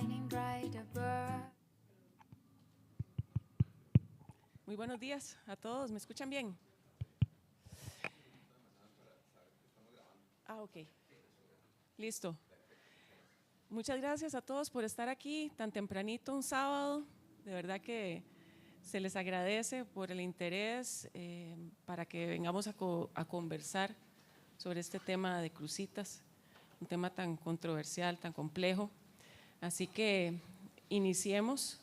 shining bright above. Muy buenos días a todos, ¿me escuchan bien? Ok, listo. Muchas gracias a todos por estar aquí tan tempranito un sábado. De verdad que se les agradece por el interés para que vengamos a conversar sobre este tema de crucitas, un tema tan controversial, tan complejo. Así que iniciemos.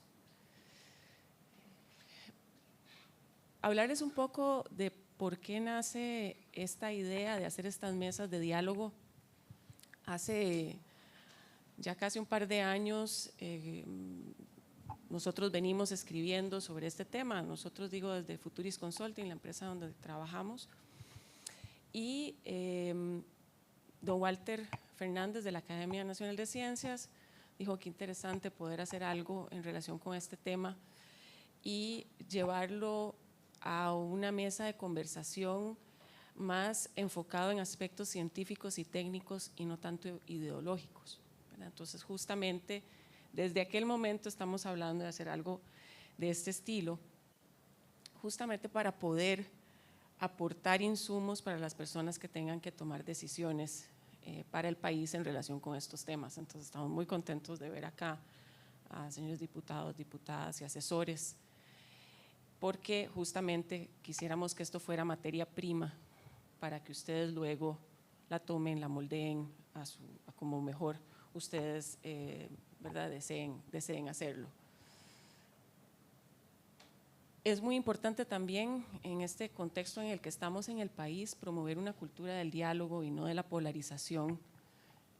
Hablarles un poco de por qué nace esta idea de hacer estas mesas de diálogo. Hace ya casi un par de años nosotros venimos escribiendo sobre este tema, nosotros digo desde Futuris Consulting, la empresa donde trabajamos, y don Walter Fernández de la Academia Nacional de Ciencias dijo que interesante poder hacer algo en relación con este tema y llevarlo a una mesa de conversación más enfocado en aspectos científicos y técnicos y no tanto ideológicos, ¿verdad? Entonces justamente desde aquel momento estamos hablando de hacer algo de este estilo, justamente para poder aportar insumos para las personas que tengan que tomar decisiones para el país en relación con estos temas. Entonces estamos muy contentos de ver acá a señores diputados, diputadas y asesores, porque justamente quisiéramos que esto fuera materia prima para que ustedes luego la tomen, la moldeen a como mejor ustedes ¿verdad? deseen hacerlo. Es muy importante también en este contexto en el que estamos en el país promover una cultura del diálogo y no de la polarización.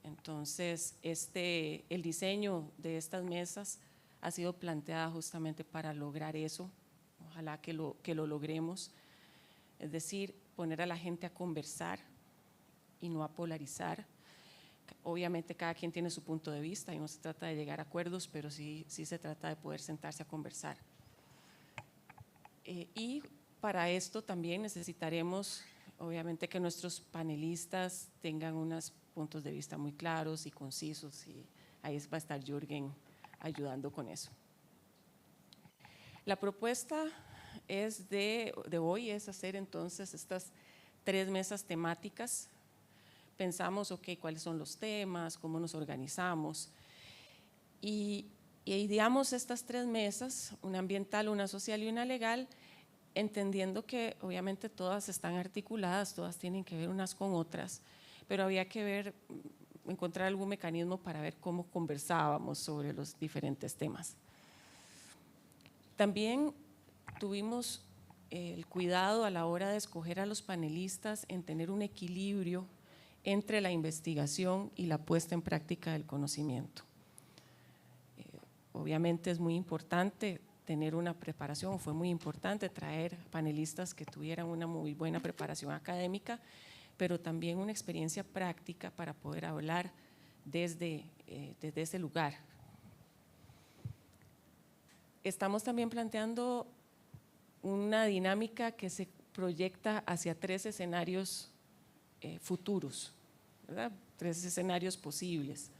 Entonces el diseño de estas mesas ha sido planteada justamente para lograr eso. Ojalá que lo logremos, es decir, poner a la gente a conversar y no a polarizar. Obviamente cada quien tiene su punto de vista y no se trata de llegar a acuerdos, pero sí se trata de poder sentarse a conversar. Y para esto también necesitaremos, obviamente, que nuestros panelistas tengan unos puntos de vista muy claros y concisos, y ahí va a estar Jürgen ayudando con eso. La propuesta de hoy es hacer entonces estas 3 mesas temáticas. Pensamos, ok, cuáles son los temas, cómo nos organizamos, y ideamos estas 3 mesas, una ambiental, una social y una legal, entendiendo que obviamente todas están articuladas, todas tienen que ver unas con otras, pero había que encontrar algún mecanismo para ver cómo conversábamos sobre los diferentes temas. También tuvimos el cuidado a la hora de escoger a los panelistas en tener un equilibrio entre la investigación y la puesta en práctica del conocimiento. Obviamente es muy importante tener una preparación, fue muy importante traer panelistas que tuvieran una muy buena preparación académica, pero también una experiencia práctica para poder hablar desde ese lugar. Estamos también planteando una dinámica que se proyecta hacia 3 escenarios futuros, ¿verdad? 3 escenarios posibles.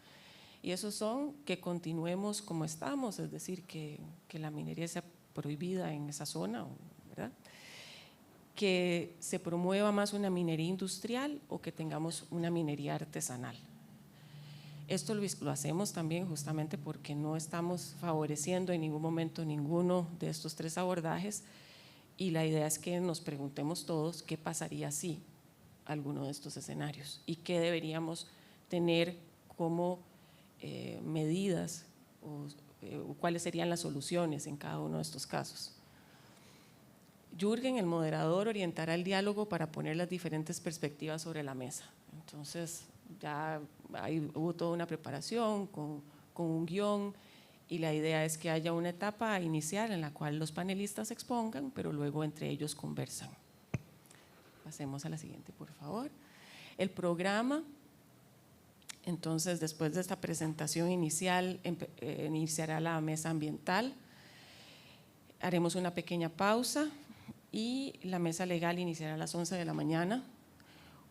Y esos son que continuemos como estamos, es decir, que la minería sea prohibida en esa zona, ¿verdad? Que se promueva más una minería industrial o que tengamos una minería artesanal. Esto lo hacemos también justamente porque no estamos favoreciendo en ningún momento ninguno de estos 3 abordajes, y la idea es que nos preguntemos todos qué pasaría si alguno de estos escenarios y qué deberíamos tener como medidas o cuáles serían las soluciones en cada uno de estos casos. Jürgen, el moderador, orientará el diálogo para poner las diferentes perspectivas sobre la mesa. Entonces ya hubo toda una preparación con un guión, y la idea es que haya una etapa inicial en la cual los panelistas expongan, pero luego entre ellos conversan. Pasemos a la siguiente, por favor. El programa. Entonces, después de esta presentación inicial, iniciará la mesa ambiental, haremos una pequeña pausa y la mesa legal iniciará a las 11 de la mañana,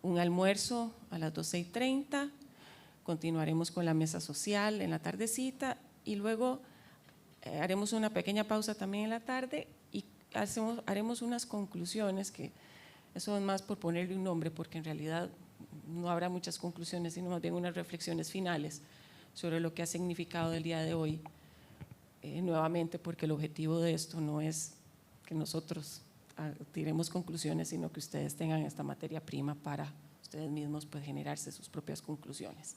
un almuerzo a las 12:30, continuaremos con la mesa social en la tardecita y luego haremos una pequeña pausa también en la tarde y haremos unas conclusiones, que eso es más por ponerle un nombre, porque en realidad no habrá muchas conclusiones, sino más bien unas reflexiones finales sobre lo que ha significado el día de hoy, nuevamente, porque el objetivo de esto no es que nosotros tiremos conclusiones, sino que ustedes tengan esta materia prima para ustedes mismos pues, generarse sus propias conclusiones.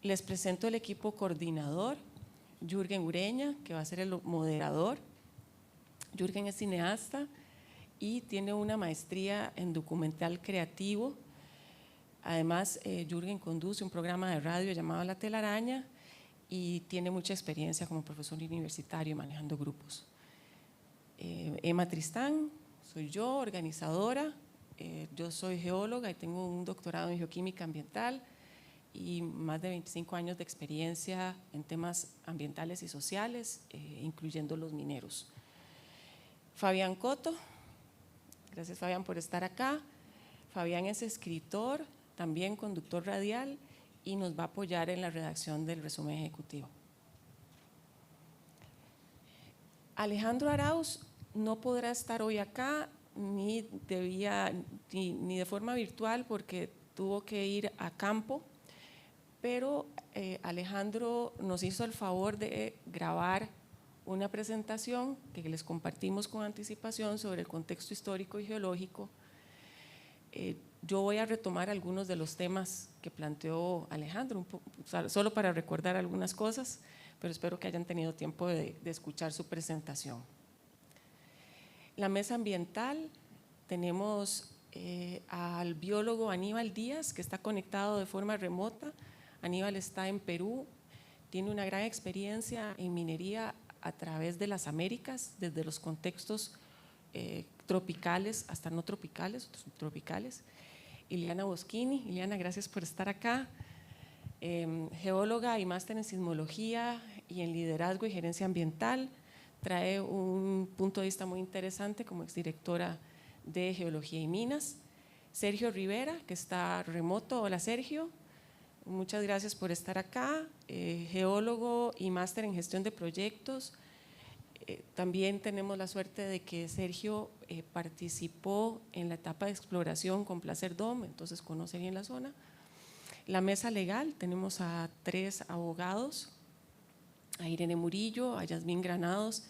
Les presento el equipo coordinador: Jürgen Ureña, que va a ser el moderador. Jürgen es cineasta y tiene una maestría en documental creativo. Además, Jürgen conduce un programa de radio llamado La Telaraña y tiene mucha experiencia como profesor universitario manejando grupos. Emma Tristán, soy yo, organizadora. Yo soy geóloga y tengo un doctorado en geoquímica ambiental y más de 25 años de experiencia en temas ambientales y sociales, incluyendo los mineros. Fabián Coto, gracias Fabián por estar acá. Fabián es escritor, también conductor radial y nos va a apoyar en la redacción del resumen ejecutivo. Alejandro Arauz no podrá estar hoy acá ni de forma virtual porque tuvo que ir a campo, pero Alejandro nos hizo el favor de grabar una presentación que les compartimos con anticipación sobre el contexto histórico y geológico. Yo voy a retomar algunos de los temas que planteó Alejandro, solo para recordar algunas cosas, pero espero que hayan tenido tiempo de escuchar su presentación. La mesa ambiental, tenemos al biólogo Aníbal Díaz, que está conectado de forma remota. Aníbal está en Perú, tiene una gran experiencia en minería a través de las Américas, desde los contextos tropicales hasta no tropicales, subtropicales. Ileana Boschini, Ileana, gracias por estar acá, geóloga y máster en sismología y en liderazgo y gerencia ambiental, trae un punto de vista muy interesante como exdirectora de Geología y Minas. Sergio Rivera, que está remoto. Hola Sergio, muchas gracias por estar acá, geólogo y máster en gestión de proyectos. También tenemos la suerte de que Sergio participó en la etapa de exploración con Placer Dome, entonces conoce bien la zona. La mesa legal, tenemos a 3 abogados, a Irene Murillo, a Yasmín Granados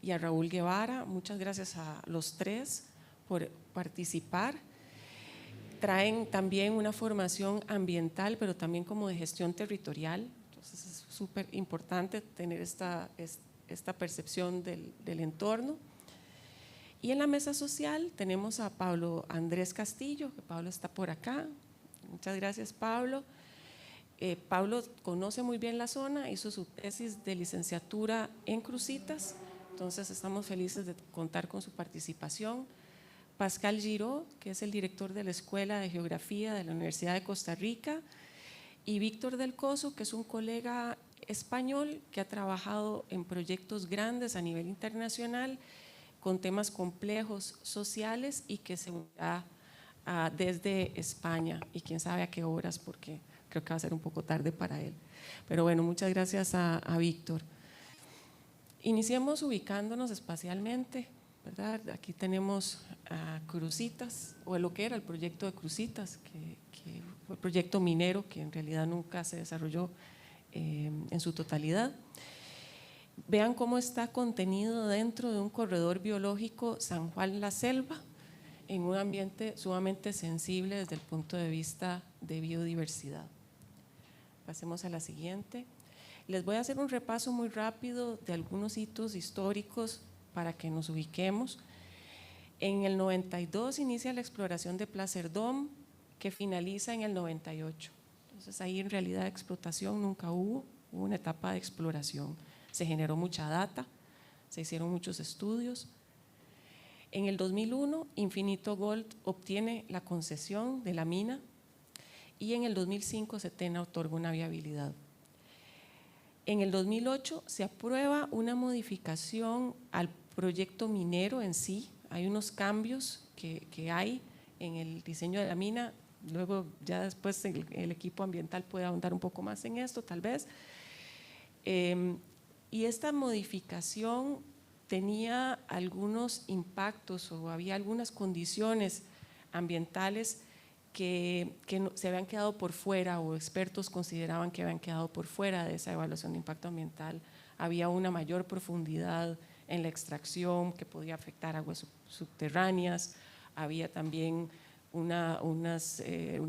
y a Raúl Guevara. Muchas gracias a los 3 por participar. Traen también una formación ambiental, pero también como de gestión territorial, entonces es súper importante tener esta percepción del entorno. Y en la mesa social tenemos a Pablo Andrés Castillo, que Pablo está por acá. Muchas gracias Pablo. Pablo conoce muy bien la zona, hizo su tesis de licenciatura en Cruzitas, entonces estamos felices de contar con su participación. Pascal Giró, que es el director de la Escuela de Geografía de la Universidad de Costa Rica, y Víctor del Coso, que es un colega español que ha trabajado en proyectos grandes a nivel internacional con temas complejos sociales y que se unirá desde España y quién sabe a qué horas, porque creo que va a ser un poco tarde para él. Pero bueno, muchas gracias a Víctor. Iniciemos ubicándonos espacialmente, ¿verdad? Aquí tenemos a Cruzitas, o lo que era el proyecto de Cruzitas, que fue el proyecto minero que en realidad nunca se desarrolló en su totalidad. Vean cómo está contenido dentro de un corredor biológico San Juan La Selva, en un ambiente sumamente sensible desde el punto de vista de biodiversidad. Pasemos a la siguiente. Les voy a hacer un repaso muy rápido de algunos hitos históricos para que nos ubiquemos. En el 92 inicia la exploración de Placer Dome, que finaliza en el 98. Entonces ahí en realidad explotación nunca hubo una etapa de exploración. Se generó mucha data, se hicieron muchos estudios. En el 2001 Infinito Gold obtiene la concesión de la mina y en el 2005 Setena otorga una viabilidad. En el 2008 se aprueba una modificación al proyecto minero en sí. Hay unos cambios que hay en el diseño de la mina, luego ya después el equipo ambiental puede ahondar un poco más en esto tal vez. Y esta modificación tenía algunos impactos o había algunas condiciones ambientales que se habían quedado por fuera, o expertos consideraban que habían quedado por fuera de esa evaluación de impacto ambiental. Había una mayor profundidad en la extracción que podía afectar aguas subterráneas, había también una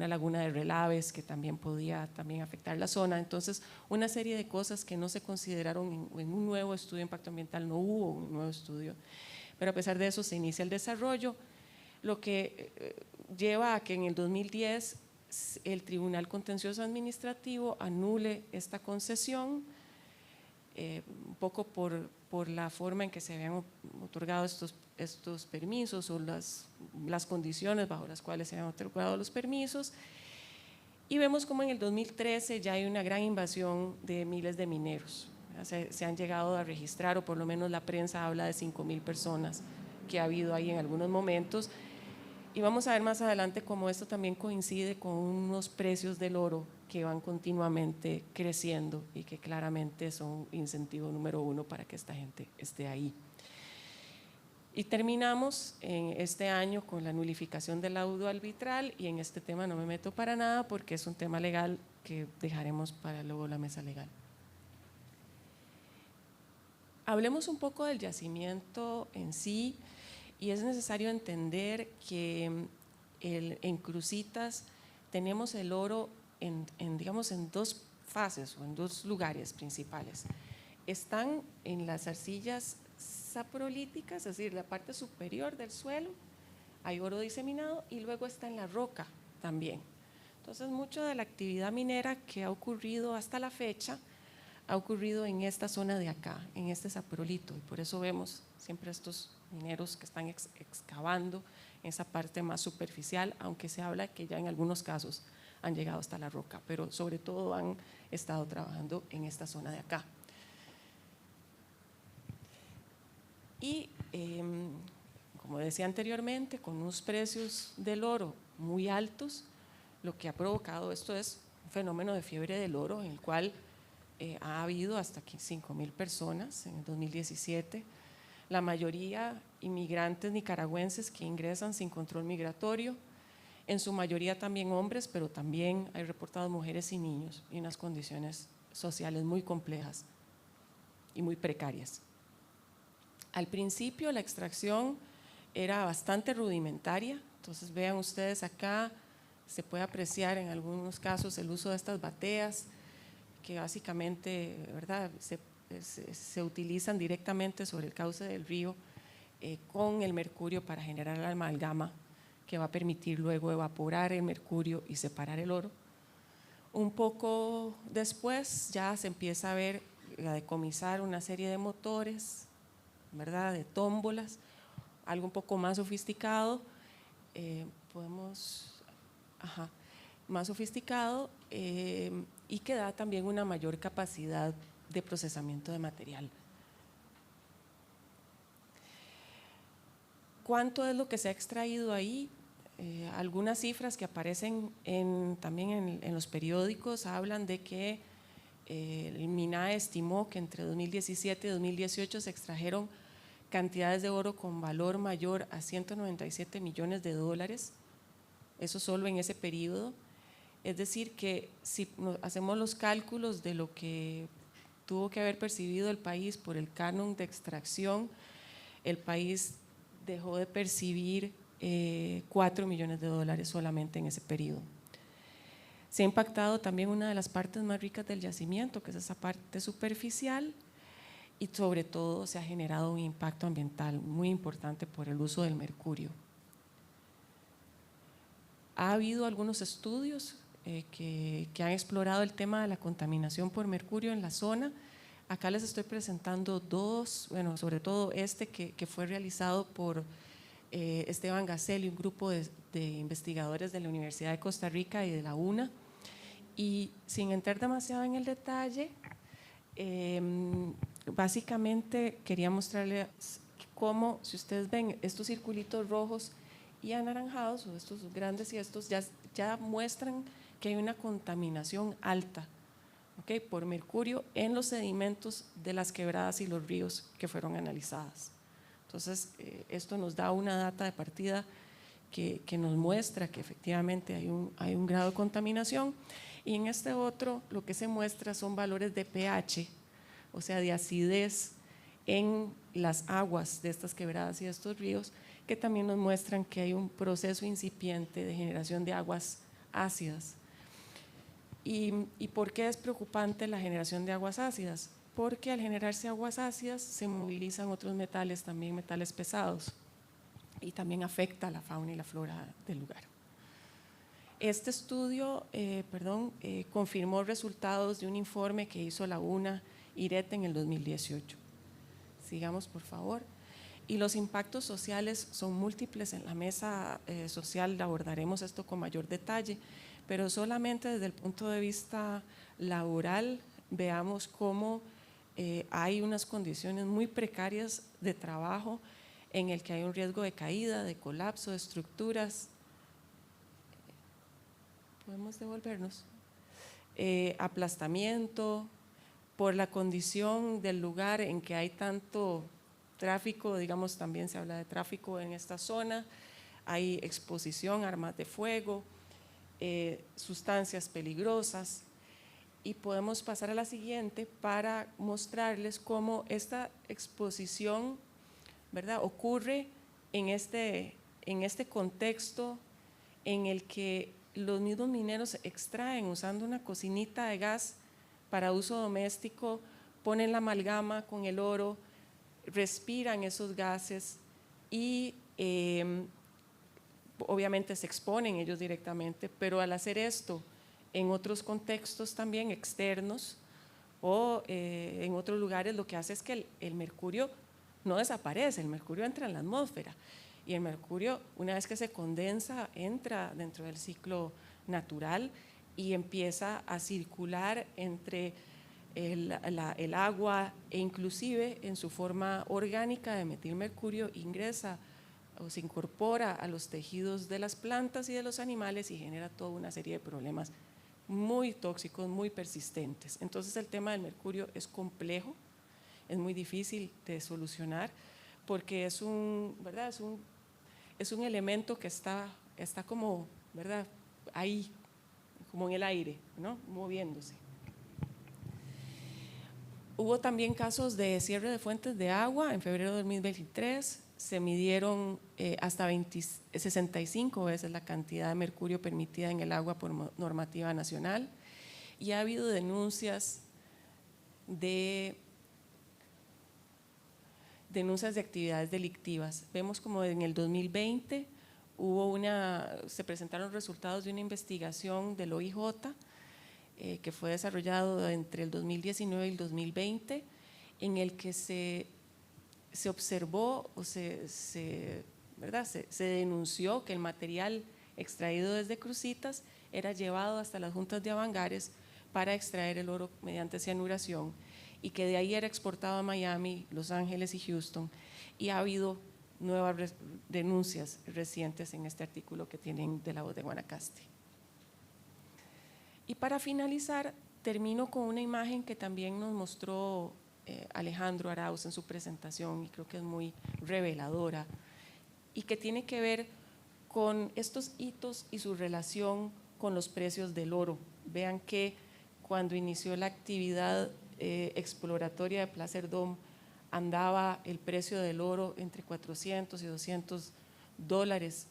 laguna de relaves que también podía afectar la zona. Entonces, una serie de cosas que no se consideraron en un nuevo estudio de impacto ambiental, no hubo un nuevo estudio, pero a pesar de eso se inicia el desarrollo, lo que lleva a que en el 2010 el Tribunal Contencioso Administrativo anule esta concesión, un poco por la forma en que se habían otorgado estos permisos o las condiciones bajo las cuales se habían otorgado los permisos. Y vemos como en el 2013 ya hay una gran invasión de miles de mineros. Se han llegado a registrar, o por lo menos la prensa habla de 5.000 personas que ha habido ahí en algunos momentos. Y vamos a ver más adelante cómo esto también coincide con unos precios del oro que van continuamente creciendo y que claramente son incentivo número uno para que esta gente esté ahí. Y terminamos en este año con la nulificación del laudo arbitral, y en este tema no me meto para nada porque es un tema legal que dejaremos para luego la mesa legal. Hablemos un poco del yacimiento en sí. Y es necesario entender que en Cruzitas tenemos el oro digamos, en dos fases o en dos lugares principales. Están en las arcillas saprolíticas, es decir, la parte superior del suelo, hay oro diseminado, y luego está en la roca también. Entonces, mucho de la actividad minera que ha ocurrido hasta la fecha ha ocurrido en esta zona de acá, en este saprolito, y por eso vemos siempre estos mineros que están excavando en esa parte más superficial, aunque se habla que ya en algunos casos han llegado hasta la roca, pero sobre todo han estado trabajando en esta zona de acá. Y como decía anteriormente, con unos precios del oro muy altos, lo que ha provocado esto es un fenómeno de fiebre del oro, en el cual ha habido hasta 5.000 personas en el 2017, la mayoría inmigrantes nicaragüenses que ingresan sin control migratorio, en su mayoría también hombres, pero también hay reportados mujeres y niños, y unas condiciones sociales muy complejas y muy precarias. Al principio la extracción era bastante rudimentaria, entonces vean ustedes acá, se puede apreciar en algunos casos el uso de estas bateas, que básicamente, ¿verdad?, se utilizan directamente sobre el cauce del río con el mercurio para generar la amalgama que va a permitir luego evaporar el mercurio y separar el oro. Un poco después ya se empieza a ver, a decomisar una serie de motores, ¿verdad?, de tómbolas, algo un poco más sofisticado, más sofisticado, y que da también una mayor capacidad de procesamiento de material. ¿Cuánto es lo que se ha extraído ahí? Algunas cifras que aparecen también en los periódicos hablan de que el MINAE estimó que entre 2017 y 2018 se extrajeron cantidades de oro con valor mayor a 197 millones de dólares, eso solo en ese periodo. Es decir, que si hacemos los cálculos de lo que tuvo que haber percibido el país por el canon de extracción, el país dejó de percibir 4 millones de dólares solamente en ese periodo. Se ha impactado también una de las partes más ricas del yacimiento, que es esa parte superficial, y sobre todo se ha generado un impacto ambiental muy importante por el uso del mercurio. Ha habido algunos estudios que han explorado el tema de la contaminación por mercurio en la zona. Acá les estoy presentando dos, bueno, sobre todo que fue realizado por Esteban Gacel y un grupo de investigadores de la Universidad de Costa Rica y de la UNA. Y sin entrar demasiado en el detalle, básicamente quería mostrarles cómo, si ustedes ven estos circulitos rojos y anaranjados, o estos grandes y estos, ya muestran que hay una contaminación alta, ¿ok? Por mercurio en los sedimentos de las quebradas y los ríos que fueron analizadas. Entonces, esto nos da una data de partida que nos muestra que efectivamente hay un grado de contaminación, y en este otro lo que se muestra son valores de pH, o sea, de acidez en las aguas de estas quebradas y de estos ríos, que también nos muestran que hay un proceso incipiente de generación de aguas ácidas. ¿Y por qué es preocupante la generación de aguas ácidas? Porque al generarse aguas ácidas se movilizan otros metales, también metales pesados, y también afecta a la fauna y la flora del lugar. Este estudio confirmó resultados de un informe que hizo la UNA IRET en el 2018. Sigamos, por favor. Y los impactos sociales son múltiples. En la mesa social abordaremos esto con mayor detalle, pero solamente desde el punto de vista laboral veamos cómo hay unas condiciones muy precarias de trabajo en el que hay un riesgo de caída, de colapso de estructuras. ¿Podemos devolvernos? Aplastamiento, por la condición del lugar en que hay tanto tráfico, digamos, también se habla de tráfico en esta zona, hay exposición a armas de fuego, sustancias peligrosas. Y podemos pasar a la siguiente para mostrarles cómo esta exposición, ¿verdad?, ocurre en este contexto en el que los mismos mineros extraen usando una cocinita de gas para uso doméstico, ponen la amalgama con el oro, respiran esos gases y obviamente se exponen ellos directamente, pero al hacer esto en otros contextos también externos o en otros lugares, lo que hace es que el mercurio no desaparece, el mercurio entra en la atmósfera, y el mercurio, una vez que se condensa, entra dentro del ciclo natural y empieza a circular entre el agua, e inclusive en su forma orgánica de metilmercurio ingresa o se incorpora a los tejidos de las plantas y de los animales y genera toda una serie de problemas muy tóxicos, muy persistentes. Entonces el tema del mercurio es complejo, es muy difícil de solucionar porque es un elemento que está como, ¿verdad?, ahí, como en el aire, ¿no?, moviéndose. Hubo también casos de cierre de fuentes de agua en febrero de 2023, se midieron hasta 65 veces la cantidad de mercurio permitida en el agua por normativa nacional, y ha habido denuncias de actividades delictivas. Vemos como en el 2020 se presentaron resultados de una investigación del OIJ que fue desarrollado entre el 2019 y el 2020, en el que se observó o se denunció que el material extraído desde Cruzitas era llevado hasta las juntas de Avangares para extraer el oro mediante cianuración, y que de ahí era exportado a Miami, Los Ángeles y Houston, y ha habido nuevas denuncias recientes en este artículo que tienen de La Voz de Guanacaste. Y para finalizar, termino con una imagen que también nos mostró Alejandro Arauz en su presentación, y creo que es muy reveladora, y que tiene que ver con estos hitos y su relación con los precios del oro. Vean que cuando inició la actividad exploratoria de Placer Dome, andaba el precio del oro entre 400 y 200 dólares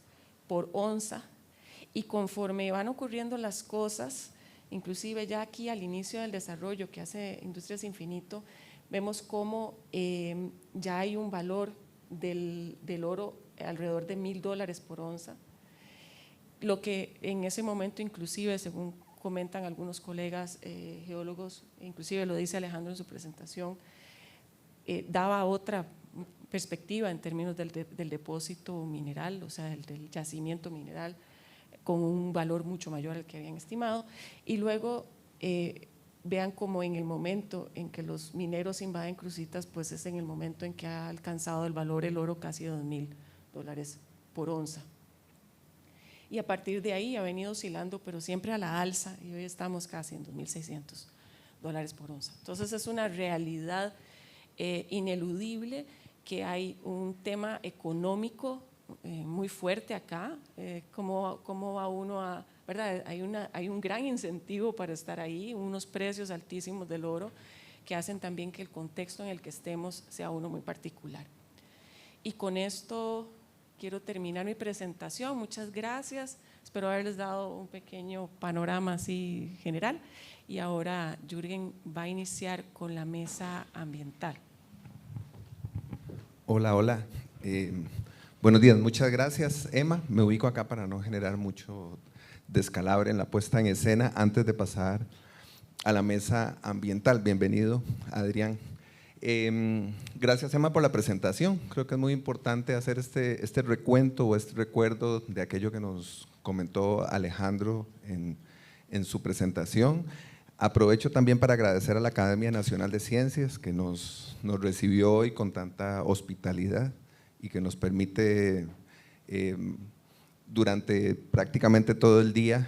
por onza, y conforme van ocurriendo las cosas, inclusive ya aquí al inicio del desarrollo que hace Industrias Infinito, vemos cómo ya hay un valor del oro alrededor de $1,000 por onza, lo que en ese momento inclusive, según comentan algunos colegas geólogos, inclusive lo dice Alejandro en su presentación, daba otra perspectiva en términos del depósito mineral, o sea, del yacimiento mineral, con un valor mucho mayor al que habían estimado. Y luego vean cómo en el momento en que los mineros invaden Cruzitas, pues es en el momento en que ha alcanzado el valor el oro casi $2,000 por onza. Y a partir de ahí ha venido oscilando, pero siempre a la alza, y hoy estamos casi en $2,600 dólares por onza. Entonces es una realidad ineludible que hay un tema económico muy fuerte acá, cómo va uno a, ¿verdad? Hay un gran incentivo para estar ahí, unos precios altísimos del oro que hacen también que el contexto en el que estemos sea uno muy particular. Y con esto quiero terminar mi presentación. Muchas gracias. Espero haberles dado un pequeño panorama así general. Y ahora Jürgen va a iniciar con la mesa ambiental. Hola, hola. Buenos días, muchas gracias, Emma. Me ubico acá para no generar mucho descalabre en la puesta en escena. Antes de pasar a la mesa ambiental, bienvenido, Adrián. Gracias, Emma, por la presentación. Creo que es muy importante hacer este recuento o este recuerdo de aquello que nos comentó Alejandro en su presentación. Aprovecho también para agradecer a la Academia Nacional de Ciencias que nos recibió hoy con tanta hospitalidad y que nos permite durante prácticamente todo el día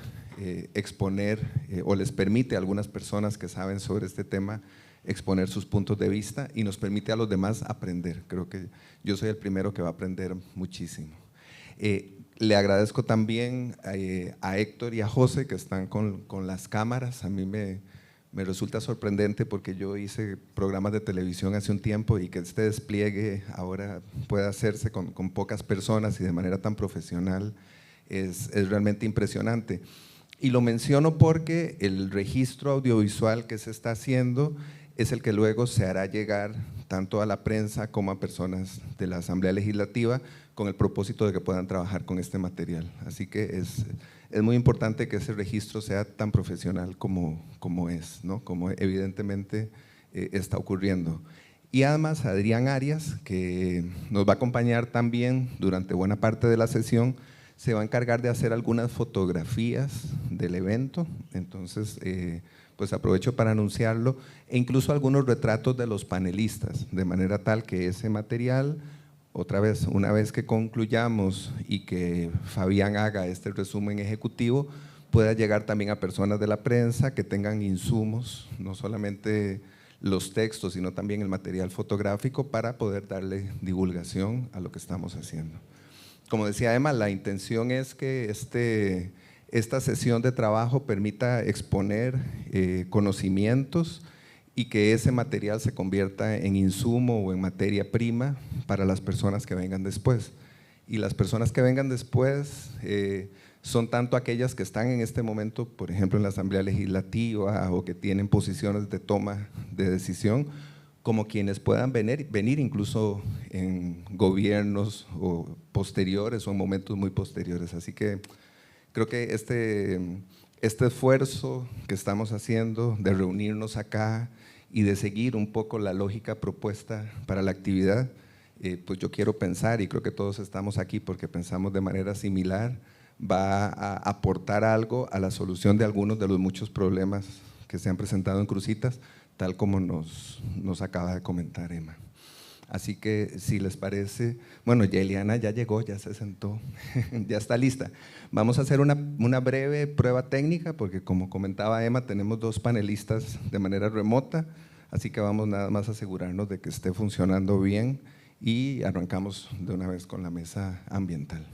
exponer o les permite a algunas personas que saben sobre este tema exponer sus puntos de vista y nos permite a los demás aprender. Creo que yo soy el primero que va a aprender muchísimo. Le agradezco también a Héctor y a José que están con las cámaras. A mí me resulta sorprendente porque yo hice programas de televisión hace un tiempo y que este despliegue ahora pueda hacerse con pocas personas y de manera tan profesional es realmente impresionante. Y lo menciono porque el registro audiovisual que se está haciendo es el que luego se hará llegar tanto a la prensa como a personas de la Asamblea Legislativa con el propósito de que puedan trabajar con este material. Así que es muy importante que ese registro sea tan profesional como es, ¿no? Como evidentemente está ocurriendo. Y además Adrián Arias, que nos va a acompañar también durante buena parte de la sesión, se va a encargar de hacer algunas fotografías del evento. Entonces, pues aprovecho para anunciarlo, e incluso algunos retratos de los panelistas, de manera tal que ese material, otra vez, una vez que concluyamos y que Fabián haga este resumen ejecutivo, pueda llegar también a personas de la prensa que tengan insumos, no solamente los textos, sino también el material fotográfico para poder darle divulgación a lo que estamos haciendo. Como decía Emma, la intención es que esta sesión de trabajo permita exponer conocimientos y que ese material se convierta en insumo o en materia prima para las personas que vengan después. Y las personas que vengan después son tanto aquellas que están en este momento, por ejemplo, en la Asamblea Legislativa o que tienen posiciones de toma de decisión, como quienes puedan venir incluso en gobiernos o posteriores o en momentos muy posteriores. Así que creo que este esfuerzo que estamos haciendo de reunirnos acá y de seguir un poco la lógica propuesta para la actividad, pues yo quiero pensar, y creo que todos estamos aquí porque pensamos de manera similar, va a aportar algo a la solución de algunos de los muchos problemas que se han presentado en Cruzitas, tal como nos acaba de comentar Emma. Así que si les parece, bueno, ya Eliana ya llegó, ya se sentó, ya está lista. Vamos a hacer una breve prueba técnica porque como comentaba Emma, tenemos dos panelistas de manera remota, así que vamos nada más a asegurarnos de que esté funcionando bien y arrancamos de una vez con la mesa ambiental.